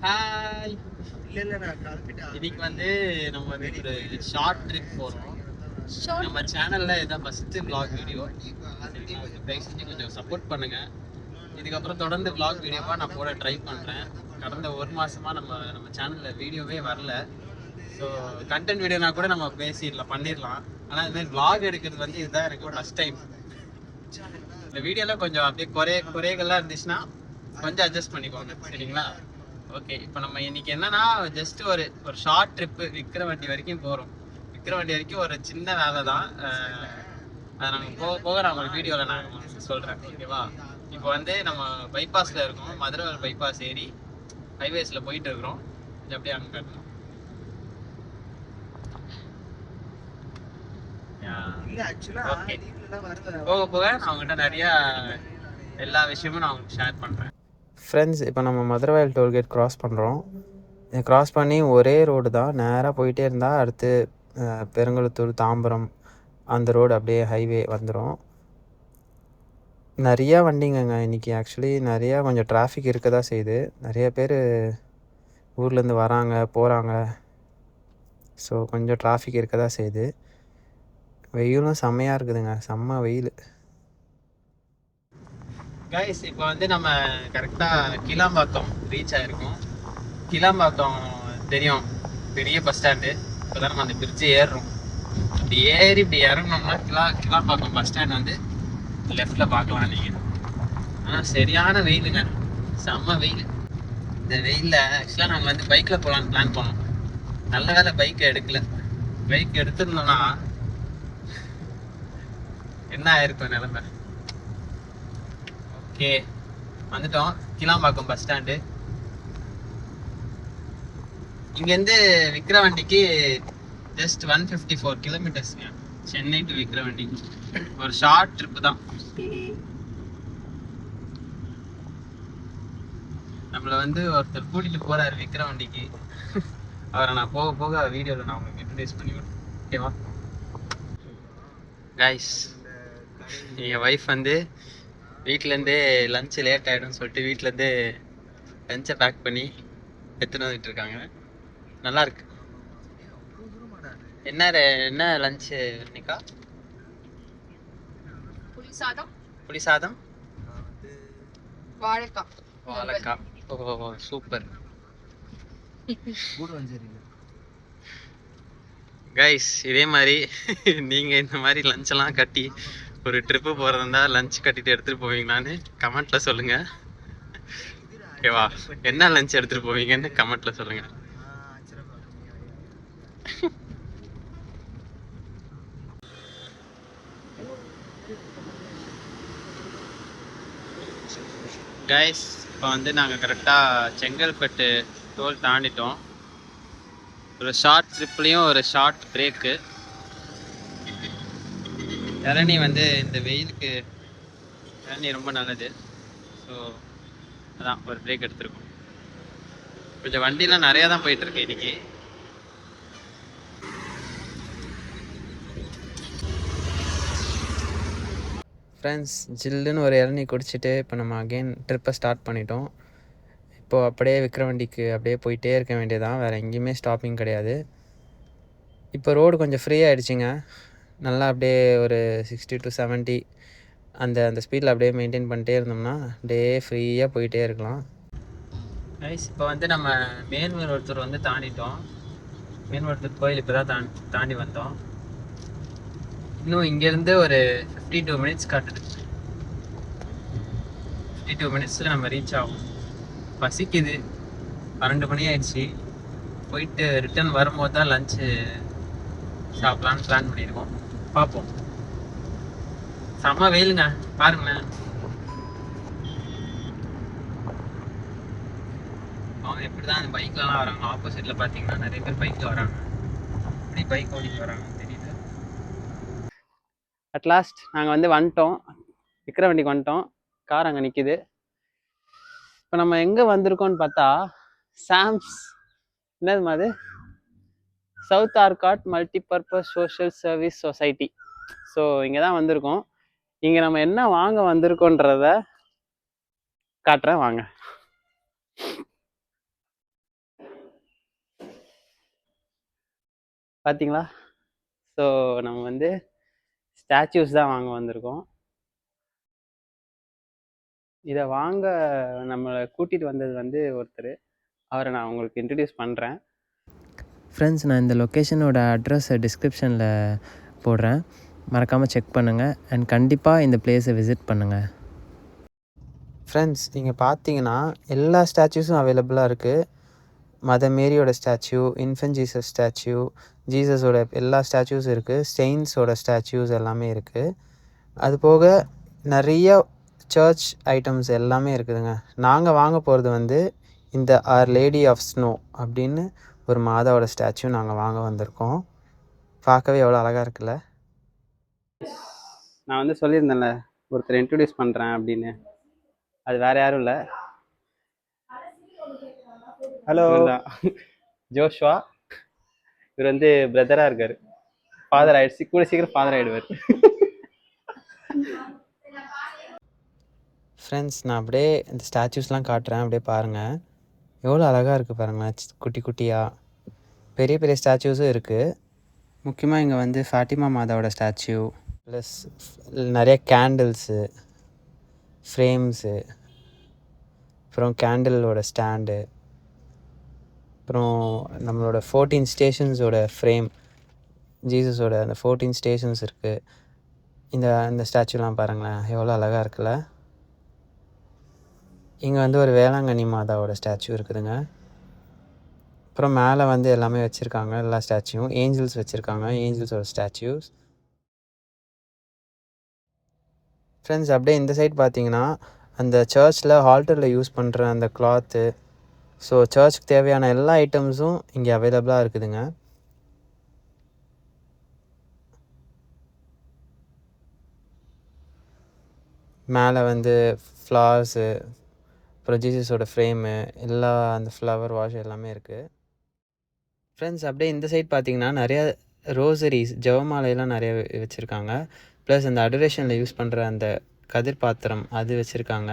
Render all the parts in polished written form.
Hi. இன்னைக்கு வந்து நம்ம வந்து ஒரு ஷார்ட் ட்ரிப் போகிறோம். நம்ம சேனலில் இதான் ஃபஸ்ட்டு vlog வீடியோ. தயவு செஞ்சு கொஞ்சம் சப்போர்ட் பண்ணுங்கள். இதுக்கப்புறம் தொடர்ந்து vlog வீடியோவாக நான் போட ட்ரை பண்ணுறேன். கடந்த ஒரு மாதமாக நம்ம சேனலில் வீடியோவே வரல. ஸோ கண்டென்ட் வீடியோனா கூட நம்ம பண்ணிடலாம். ஆனால் இதுமாதிரி vlog எடுக்கிறது வந்து இதுதான் எனக்கு ஃபஸ்ட் டைம். இந்த வீடியோவில் கொஞ்சம் அப்படியே குறைகள்லாம் இருந்துச்சுன்னா கொஞ்சம் அட்ஜஸ்ட் பண்ணிக்கோங்க, சரிங்களா? ஓகே, இப்போ நம்ம இன்னைக்கு என்னன்னா ஜஸ்ட் ஒரு ஷார்ட் ட்ரிப்பு விக்கிரவாண்டி வரைக்கும் போகிறோம். விக்கிரவாண்டி வரைக்கும் ஒரு சின்ன வேலை தான். அதை நாங்கள் போக நான் உங்களுக்கு வீடியோவில் நான் சொல்கிறேன், ஓகேவா? இப்போ வந்து நம்ம பைபாஸில் இருக்கோம். மதுரை பைபாஸ் ஏறி ஹைவேஸில் போயிட்டு இருக்கிறோம். கொஞ்சம் அப்படியே அங்கே காட்டணும். போக போக நான் உங்கள்கிட்ட நிறையா எல்லா விஷயமும் நான் உங்களுக்கு ஷேர் பண்ணுறேன். ஃப்ரெண்ட்ஸ், இப்போ நம்ம மதுரவாயல் டோல்கேட் க்ராஸ் பண்ணுறோம். இதை க்ராஸ் பண்ணி ஒரே ரோடு தான், நேராக போயிட்டே இருந்தால் அடுத்து பெருங்குளத்தூர், தாம்பரம் அந்த ரோடு அப்படியே ஹைவே வந்துடும். நிறையா வண்டிங்கங்க இன்றைக்கி. ஆக்சுவலி நிறையா கொஞ்சம் டிராஃபிக் இருக்க தான் செய்யுது. நிறைய பேர் ஊர்லேருந்து வராங்க போகிறாங்க. ஸோ கொஞ்சம் டிராஃபிக் இருக்க தான் செய்யுது. வெயிலும் செம்மையாக இருக்குதுங்க, செம்ம வெயில். கைஸ், இப்போ வந்து நம்ம கரெக்டாக கிளாம்பாக்கம் ரீச் ஆகிருக்கோம். கிளாம்பாக்கம் தெரியும், பெரிய பஸ் ஸ்டாண்டு. இப்போ தான் நம்ம அந்த பிரிட்ஜு ஏறுறோம். இப்படி ஏறி இப்படி இறங்கணும்னா கிளாம்பாக்கம் பஸ் ஸ்டாண்ட் வந்து லெஃப்டில் பார்க்கலாம் நீங்கள். ஆனால் சரியான வெயிலுங்க, செம்ம வெயில். இந்த வெயிலில் ஆக்சுவலாக நாங்கள் வந்து பைக்கில் போகலான்னு பிளான் பண்ணோம். நல்ல வேலை பைக்கை எடுக்கல. பைக் எடுத்துருந்தோம்னா என்ன ஆயிருக்கும் நிலைமை. ஓகே, வந்துட்டோம் கிளாம்பாக்கம் பஸ் ஸ்டாண்டு. இங்கேருந்து விக்கிரவாண்டிக்கு ஜஸ்ட் 154 கிலோமீட்டர்ஸ்ங்க. சென்னை டு விக்கிரவாண்டி ஒரு ஷார்ட் ட்ரிப்பு தான். நம்மளை வந்து ஒருத்தர் கூட்டிகிட்டு போகிறாரு விக்கிரவாண்டிக்கு. அவரை நான் போக போக வீடியோவில் நான் உங்களுக்கு இன்ட்ரடியூஸ் பண்ணி விடுறேன், ஓகேவா? கைஸ், என் ஒய்ஃப் வந்து வீட்டிலேருந்தே லஞ்சு லேட் ஆகிடும்னு சொல்லிட்டு வீட்டிலேருந்தே லஞ்சை பேக் பண்ணி எடுத்துகிட்டு வந்துட்டு இருக்காங்க. நல்லா இருக்கு. என்ன லஞ்சு இன்னைக்கா? புளி சாதம், வாழைக்காய். ஓ சூப்பர் கைஸ். இதே மாதிரி நீங்கள் இந்த மாதிரி லஞ்செல்லாம் கட்டி ஒரு ட்ரிப்பு போகிறதா லஞ்ச் கட்டிட்டு எடுத்துகிட்டு போவீங்களான்னு கமெண்ட்டில் சொல்லுங்கள், ஓகேவா? என்ன லஞ்ச் எடுத்துகிட்டு போவீங்கன்னு கமெண்ட்டில் சொல்லுங்கள். கைஸ், இப்போ வந்து நாங்கள் கரெக்டாக செங்கல்பட்டு டோல் தாண்டிட்டோம். ஒரு ஷார்ட் ட்ரிப்லேயும் ஒரு ஷார்ட் பிரேக்கு. இளநீ வந்து இந்த வெயிலுக்கு இளநீ ரொம்ப நல்லது. ஸோ அதான் ஒரு பிரேக் எடுத்துருக்கோம். கொஞ்சம் வண்டிலாம் நிறையா தான் போயிட்டுருக்கு இன்னைக்கு. ஃப்ரெண்ட்ஸ், ஜில்லுன்னு ஒரு இளநீ குடிச்சிட்டு இப்போ நம்ம அகெயின் ட்ரிப்பை ஸ்டார்ட் பண்ணிட்டோம். இப்போது அப்படியே விக்கிரவாண்டிக்கு அப்படியே போயிட்டே இருக்க வேண்டியதான், வேறு எங்கேயுமே ஸ்டாப்பிங் கிடையாது. இப்போ ரோடு கொஞ்சம் ஃப்ரீ ஆகிடுச்சிங்க. நல்லா அப்படியே ஒரு 60 to 70 அந்த ஸ்பீடில் அப்படியே மெயின்டைன் பண்ணிட்டே இருந்தோம்னா அப்படியே ஃப்ரீயாக போயிட்டே இருக்கலாம். கைஸ், இப்போ வந்து நம்ம மேன்மருவத்தூர் வந்து தாண்டிட்டோம். மேன்மருவத்தூர் கோயில் இப்போ தான் தாண்டி வந்தோம். இன்னும் இங்கேருந்து ஒரு 52 மினிட்ஸ் காட்டுது. 52 மினிட்ஸில் நம்ம ரீச் ஆகும். பசிக்குது, 12 மணி ஆயிடுச்சு. போயிட்டு ரிட்டர்ன் வரும்போது தான் லஞ்சு சாப்பிட்லான்னு பிளான் பண்ணியிருக்கோம். பார்ப்போம். செம்ம வெயிலுங்க, பாருங்களேன். அவங்க எப்படி தான் அந்த பைக்லலாம் வராங்க. ஆப்போசிட்டில் பார்த்தீங்கன்னா நிறைய பேர் பைக்கில் வராங்க. எப்படி பைக் ஓடிட்டு வராங்கன்னு தெரியல. அட்லாஸ்ட் நாங்கள் வந்து வந்துட்டோம், விக்கிரவாண்டிக்கு வந்துட்டோம். கார் அங்கே நிற்கிது. இப்போ நம்ம எங்கே வந்திருக்கோம்னு பார்த்தா சாம்ஸ், என்னது மாதிரி, south Arcot multipurpose social service society. So இங்கே தான் வந்திருக்கோம். இங்கே நம்ம என்ன வாங்க வந்திருக்கோன்றத காட்டுறேன், வாங்க. பார்த்தீங்களா? ஸோ நம்ம வந்து ஸ்டாச்சூஸ் தான் வாங்க வந்திருக்கோம். இதை வாங்க நம்மளை கூட்டிகிட்டு வந்தது வந்து ஒருத்தர். அவரை நான் உங்களுக்கு இன்ட்ரடியூஸ் பண்ணுறேன். ஃப்ரெண்ட்ஸ், நான் இந்த லொக்கேஷனோட அட்ரஸை டிஸ்கிரிப்ஷனில் போடுறேன், மறக்காமல் செக் பண்ணுங்கள். அண்ட் கண்டிப்பாக இந்த பிளேஸை விசிட் பண்ணுங்கள். ஃப்ரெண்ட்ஸ், இங்கே பார்த்தீங்கன்னா எல்லா ஸ்டாச்சூஸும் அவைலபிளாக இருக்குது. மதர் மேரியோட ஸ்டாச்சு, இன்ஃபென்ட் ஜீசஸ் ஸ்டாச்சு, ஜீசஸோட எல்லா ஸ்டாச்சூஸும் இருக்குது. செயின்ஸோட ஸ்டாச்சூஸ் எல்லாமே இருக்குது. அது போக நிறைய சர்ச் ஐட்டம்ஸ் எல்லாமே இருக்குதுங்க. நாங்கள் வாங்க போகிறது வந்து இந்த ஆர் லேடி ஆஃப் ஸ்னோ அப்படின்னு ஒரு மாதாவோட ஸ்டாச்சு நாங்கள் வாங்க வந்திருக்கோம். பார்க்கவே எவ்வளோ அழகாக இருக்குல்ல. நான் வந்து சொல்லியிருந்தேன்ல ஒருத்தர் இன்ட்ரடியூஸ் பண்ணுறேன் அப்படின்னு. அது வேறு யாரும் இல்லை, ஹலோ ஜோஷ்வா. இவர் வந்து பிரதராக இருக்கார். ஃபாதர் ஆகிடுச்சு, கூட சீக்கிரம் ஃபாதர் ஆகிடுவார். ஃப்ரெண்ட்ஸ், நான் அப்படியே இந்த ஸ்டாச்சூஸ்லாம் காட்டுறேன், அப்படியே பாருங்கள் எவ்வளோ அழகாக இருக்குது பாருங்களேன். குட்டி குட்டியாக பெரிய பெரிய ஸ்டாச்சூஸும் இருக்குது. முக்கியமாக இங்கே வந்து ஃபாட்டிமா மாதாவோட ஸ்டாச்சு, ப்ளஸ் நிறைய கேண்டில்ஸு, ஃப்ரேம்ஸு, அப்புறம் கேண்டிலோட ஸ்டாண்டு, அப்புறம் நம்மளோட 14 ஸ்டேஷன்ஸோட ஃப்ரேம், ஜீசஸோட அந்த 14 ஸ்டேஷன்ஸ் இருக்குது. இந்த ஸ்டாச்சுலாம் பாருங்களேன் எவ்வளோ அழகாக இருக்குல்ல. இங்கே வந்து ஒரு வேளாங்கண்ணி மாதாவோட ஸ்டாச்சு இருக்குதுங்க. அப்புறம் மேலே வந்து எல்லாமே வச்சுருக்காங்க, எல்லா ஸ்டாச்சுவும் ஏஞ்சல்ஸ் வச்சுருக்காங்க, ஏஞ்சல்ஸோட ஸ்டாச்சூஸ். ஃப்ரெண்ட்ஸ், அப்படியே இந்த சைட் பார்த்தீங்கன்னா அந்த சர்ச்சில் ஹால்டரில் யூஸ் பண்ணுற அந்த கிளாத்து, ஸோ சர்ச்சுக்கு தேவையான எல்லா ஐட்டம்ஸும் இங்கே அவைலபிளாக இருக்குதுங்க. மேலே வந்து ஃப்ளவர்ஸு, அப்புறம் ஜீசஸோட ஃப்ரேமு, எல்லா அந்த ஃப்ளவர் வாஷ் எல்லாமே இருக்குது. ஃப்ரெண்ட்ஸ், அப்படியே இந்த சைட் பார்த்தீங்கன்னா நிறையா ரோசரிஸ், ஜெபமாலையெல்லாம் நிறைய வச்சுருக்காங்க. ப்ளஸ் அந்த அடரேஷனில் யூஸ் பண்ணுற அந்த கதிர் பாத்திரம் அது வச்சுருக்காங்க.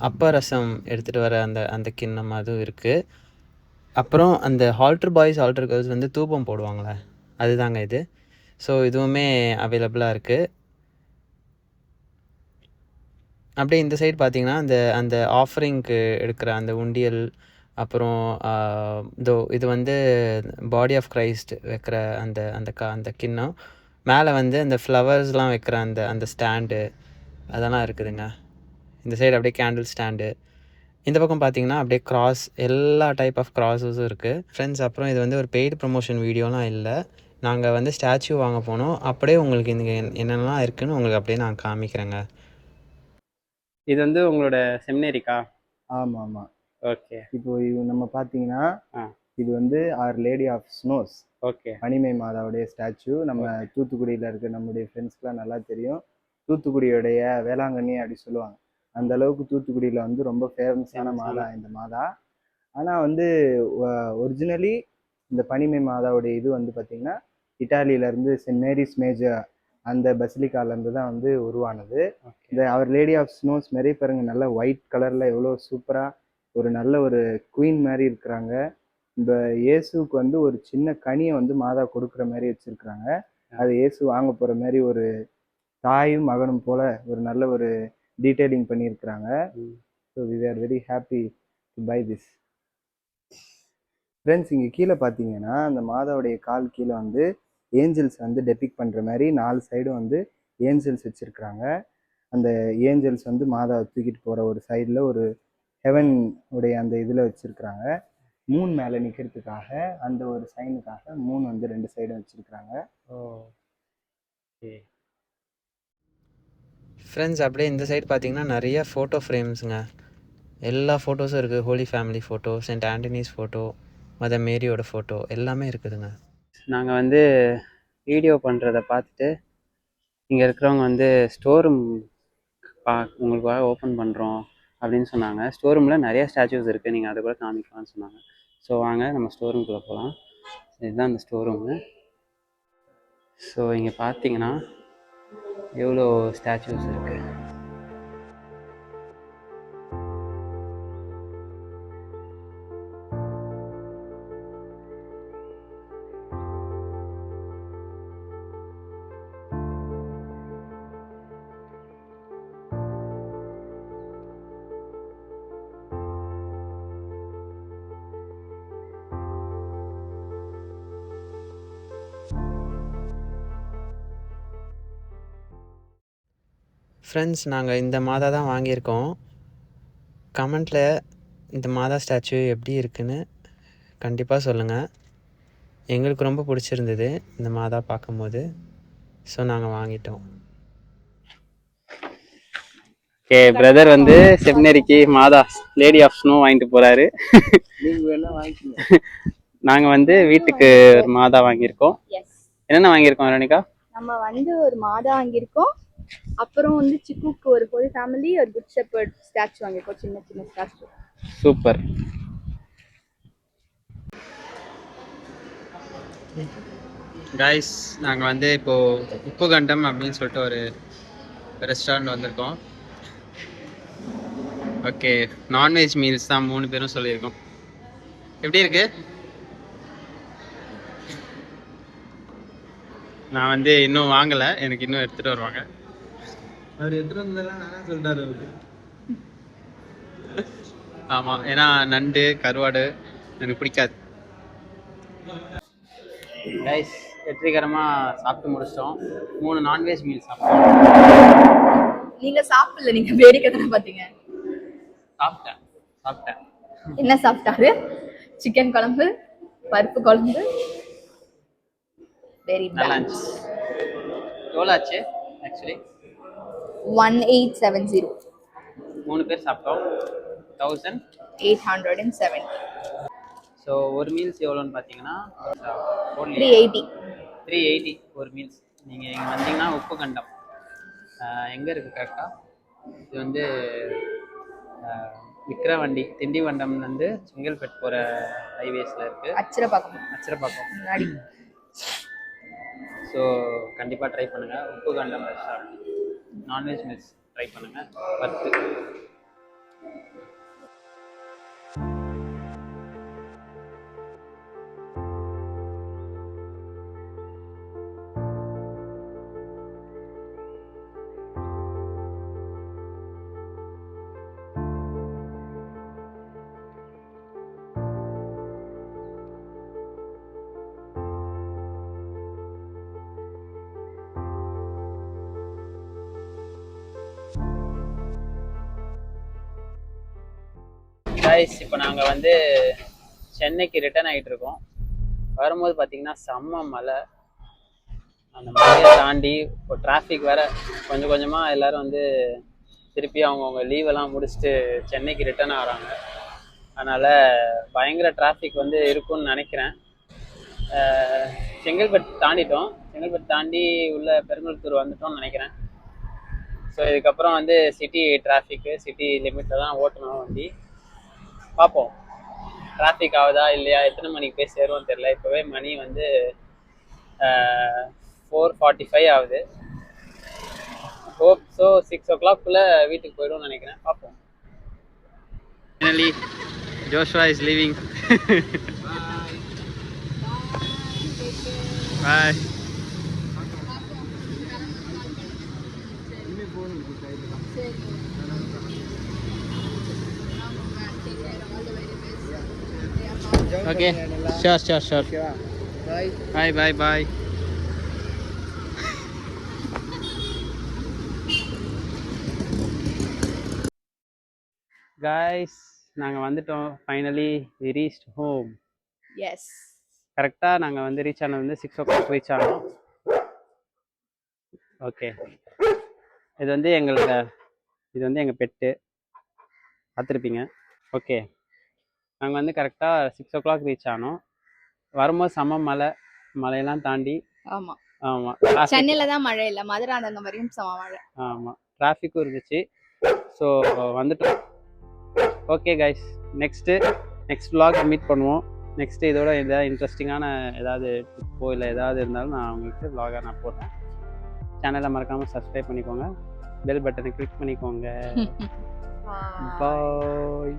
அப்ப ரசம் எடுத்துகிட்டு வர அந்த அந்த கிண்ணம் அதுவும் இருக்குது. அப்புறம் அந்த ஆல்டர் பாய்ஸ் ஆல்டர் கேர்ள்ஸ் வந்து தூபம் போடுவாங்களே, அதுதாங்க இது. ஸோ இதுவுமே அவைலபிளாக இருக்குது. அப்படியே இந்த சைடு பார்த்தீங்கன்னா அந்த அந்த ஆஃபரிங்க்கு எடுக்கிற அந்த உண்டியல், அப்புறம் இது வந்து பாடி ஆஃப் கிரைஸ்ட் வைக்கிற அந்த அந்த அந்த கிண்ணம், மேலே வந்து அந்த ஃப்ளவர்ஸ்லாம் வைக்கிற அந்த அந்த ஸ்டாண்டு அதெல்லாம் இருக்குதுங்க. இந்த சைடு அப்படியே கேண்டில் ஸ்டாண்டு, இந்த பக்கம் பார்த்தீங்கன்னா அப்படியே கிராஸ், எல்லா டைப் ஆஃப் கிராஸஸும் இருக்குது. ஃப்ரெண்ட்ஸ், அப்புறம் இது வந்து ஒரு பெய்டு ப்ரொமோஷன் வீடியோலாம் இல்லை, நாங்கள் வந்து ஸ்டாச்சு வாங்க போனோம். அப்படியே உங்களுக்கு இங்கே என்னென்னலாம் இருக்குதுன்னு உங்களுக்கு அப்படியே நான் காமிக்கிறேங்க. இது வந்து உங்களோட செமினரிக்கா? ஆமாம் ஆமாம். ஓகே. இப்போ இது நம்ம பார்த்தீங்கன்னா இது வந்து Our Lady of Snows, okay, பனிமை மாதாவுடைய ஸ்டாச்சு. நம்ம தூத்துக்குடியில் இருக்க நம்முடைய ஃப்ரெண்ட்ஸ்க்குலாம் நல்லா தெரியும். தூத்துக்குடியோடைய வேளாங்கண்ணி அப்படி சொல்லுவாங்க. அந்த அளவுக்கு தூத்துக்குடியில் வந்து ரொம்ப ஃபேமஸான மாதா இந்த மாதா. ஆனால் வந்து ஒரிஜினலி இந்த பனிமை மாதாவுடைய இது வந்து பார்த்திங்கன்னா இட்டாலியிலேருந்து சென்ட் மேரிஸ் மேஜர் அந்த பசிலிக்காலேருந்து தான் வந்து உருவானது. இந்த அவர் லேடி ஆஃப் ஸ்னோஸ் மாரி பாருங்க, நல்ல ஒயிட் கலரில் எவ்வளோ சூப்பராக ஒரு நல்ல ஒரு குயின் மாதிரி இருக்கிறாங்க. இந்த இயேசுக்கு வந்து ஒரு சின்ன கனியை வந்து மாதா கொடுக்குற மாதிரி வச்சுருக்குறாங்க. அது இயேசு வாங்க போகிற மாதிரி ஒரு தாயும் மகனும் போல் ஒரு நல்ல ஒரு டீட்டெயிலிங் பண்ணியிருக்கிறாங்க. So we are very happy to buy this. Friends, இங்கே கீழே பார்த்தீங்கன்னா அந்த மாதாவுடைய கால் கீழே வந்து ஏஞ்சல்ஸ் வந்து டெபிக் பண்ணுற மாதிரி 4 சைடும் வந்து ஏஞ்சல்ஸ் வச்சுருக்குறாங்க. அந்த ஏஞ்சல்ஸ் வந்து மாதாவை தூக்கிட்டு போகிற ஒரு சைடில் ஒரு ஹெவன் உடைய அந்த இதில் வச்சுருக்குறாங்க. மூன் மேலே நிற்கிறதுக்காக அந்த ஒரு சைனுக்காக மூன் வந்து 2 சைடும் வச்சுருக்குறாங்க. ஓகே ஃப்ரெண்ட்ஸ், அப்படியே இந்த சைடு பார்த்தீங்கன்னா நிறைய ஃபோட்டோ ஃப்ரேம்ஸுங்க, எல்லா ஃபோட்டோஸும் இருக்குது. Holy Family photo, Saint Anthony's photo, mother மேரியோட ஃபோட்டோ எல்லாமே இருக்குதுங்க. நாங்கள் வந்து வீடியோ பண்ணுறத பார்த்துட்டு இங்கே இருக்கிறவங்க வந்து ஸ்டோர் ரூம் உங்களுக்காக ஓப்பன் பண்ணுறோம் அப்படின்னு சொன்னாங்க. ஸ்டோர் ரூமில் நிறைய ஸ்டாச்சூஸ் இருக்குது, நீங்கள் அதை கூட காமிக்கலாம்னு சொன்னாங்க. ஸோ வாங்க நம்ம ஸ்டோர் ரூம்குள்ளே போகலாம். இதுதான் அந்த ஸ்டோர் ரூமு. ஸோ இங்கே பார்த்தீங்கன்னா எவ்வளோ ஸ்டாச்சூஸ் இருக்குது. ஃப்ரெண்ட்ஸ், நாங்கள் இந்த மாதா தான் வாங்கியிருக்கோம். கமெண்ட்டில் இந்த மாதா ஸ்டாச்சு எப்படி இருக்குன்னு கண்டிப்பாக சொல்லுங்கள். எங்களுக்கு ரொம்ப பிடிச்சிருந்தது இந்த மாதா பார்க்கும்போது. ஸோ நாங்கள் வாங்கிட்டோம். ஓகே, பிரதர் வந்து செமினரிக்கு மாதா லேடி ஆஃப் ஸ்னோ வாங்கிட்டு போறாரு. நாங்க வந்து வீட்டுக்கு ஒரு மாதா வாங்கியிருக்கோம். என்னென்ன வாங்கியிருக்கோம் வெரோனிகா? நம்ம வந்து ஒரு மாதா வாங்கியிருக்கோம். அப்புறம் வந்து சிக்குக்கு ஒரு ஹோல் ஃபேமிலி ஒரு குட் ஷெப்பர்ட் ஸ்டாச்சு வாங்கியிருக்கோம். சின்ன சின்ன ஸ்டாச்சு. சூப்பர். கைஸ், நாங்கள் வந்து இப்போது உப்புகண்டம் அப்படின்னு சொல்லிட்டு ஒரு ரெஸ்டாரண்ட் வந்திருக்கோம். ஓகே, நான்வெஜ் மீல்ஸ் தான் 3 பேரும் சொல்லியிருக்கோம். எப்படி இருக்கு? நான் வந்து இன்னும் வாங்கலை, எனக்கு இன்னும் எடுத்துகிட்டு வருவாங்க. அவர் எடுத்துகிட்டு வந்ததெல்லாம் நானே சொல்லிட்டாரு அவரு. ஆமாம், ஏன்னா நண்டு கருவாடு எனக்கு பிடிக்காது. கைஸ், வெற்றிகரமாக சாப்பிட்டு முடிச்சிட்டோம். 3 நான்வெஜ் மீல் சாப்பிட்டோம். நீங்க சாப்பிடல, நீங்க வேடிக்கை தானே பார்த்தீங்க. சாப்பிட்டேன். என்ன சாப்பிட்டாரு? சிக்கன் குழம்பு, பருப்பு குழம்பு. Very bad. எவ்வளோ ஆச்சு ஆக்சுவலி? 1870. 3 பேர் சாப்பிட்டோம். 1870. ஸோ ஒரு மீல்ஸ் எவ்வளோன்னு பார்த்தீங்கன்னா 380 ஒரு மீல்ஸ். நீங்கள் இங்கே வந்தீங்கன்னா உப்புகண்டம் எங்கே இருக்குது கரெக்டாக? இது வந்து விக்கிரவாண்டி திண்டிவண்டம்லேருந்து செங்கல்பட்டு போகிற ஹைவேஸில் இருக்குது. அச்சிரப்பாக்கம் முன்னாடி. ஸோ கண்டிப்பாக ட்ரை பண்ணுங்கள். Uppukandam restaurant non veg meals try பண்ணுங்கள். 10. கைஸ், இப்போ நாங்கள் வந்து சென்னைக்கு ரிட்டர்ன் ஆகிட்டு இருக்கோம். வரும்போது பார்த்தீங்கன்னா செம்ம மழை. அந்த மழையை தாண்டி இப்போ டிராஃபிக் வேறு கொஞ்சம் கொஞ்சமாக எல்லோரும் வந்து திருப்பி அவங்கவுங்க லீவெல்லாம் முடிச்சுட்டு சென்னைக்கு ரிட்டர்ன் ஆகிறாங்க. அதனால் பயங்கர டிராஃபிக் வந்து இருக்கும்னு நினைக்கிறேன். செங்கல்பட்டு தாண்டிட்டோம். செங்கல்பட்டு தாண்டி உள்ள பெருங்குளத்தூர் வந்துட்டோம்னு நினைக்கிறேன். ஸோ இதுக்கப்புறம் வந்து சிட்டி டிராஃபிக்கு, சிட்டி லிமிட்டில் தான் ஓட்டணும் வண்டி. பார்ப்போம் டிராஃபிக் ஆகுதா இல்லையா, எத்தனை மணிக்கு போய் சேருவோம் தெரியல. இப்போவே மணி வந்து 4:45 ஆகுது. ஹோப் ஸோ 6 o'clock வீட்டுக்கு போய்டுவோம்னு நினைக்கிறேன். பார்ப்போம். Finally Joshua is leaving. Bye. Okay, sure. Bye. Guys, நாங்கள் வந்துட்டோம். Finally we reached home. Yes. கரெக்டாக நாங்கள் வந்து ரீச் ஆனது வந்து 6 o'clock ரீச் ஆனோம். ஓகே, இது வந்து எங்கள் பெட்டு பார்த்துருப்பீங்க. ஓகே, நாங்கள் வந்து கரெக்டாக 6 o'clock ரீச் ஆனோம். வரும்போது செம்ம மழையெல்லாம் தாண்டி. ஆமாம், சென்னையில் தான் மழை இல்லை, மதுராந்தகம் வரையும் செம்ம மழை. ஆமாம், டிராஃபிக்கும் இருந்துச்சு. ஸோ வந்துட்டோம். Okay guys, next vlog meet பண்ணுவோம். நெக்ஸ்ட்டு இதோட எதாவது இன்ட்ரெஸ்டிங்கான ஏதாவது டிப்போ இல்லை ஏதாவது இருந்தாலும் நான் உங்களுக்கு vlog-ஆ நான் போடுறேன். சேனலை மறக்காமல் சப்ஸ்கிரைப் பண்ணிக்கோங்க, பெல் பட்டனை கிளிக் பண்ணிக்கோங்க. பாய்.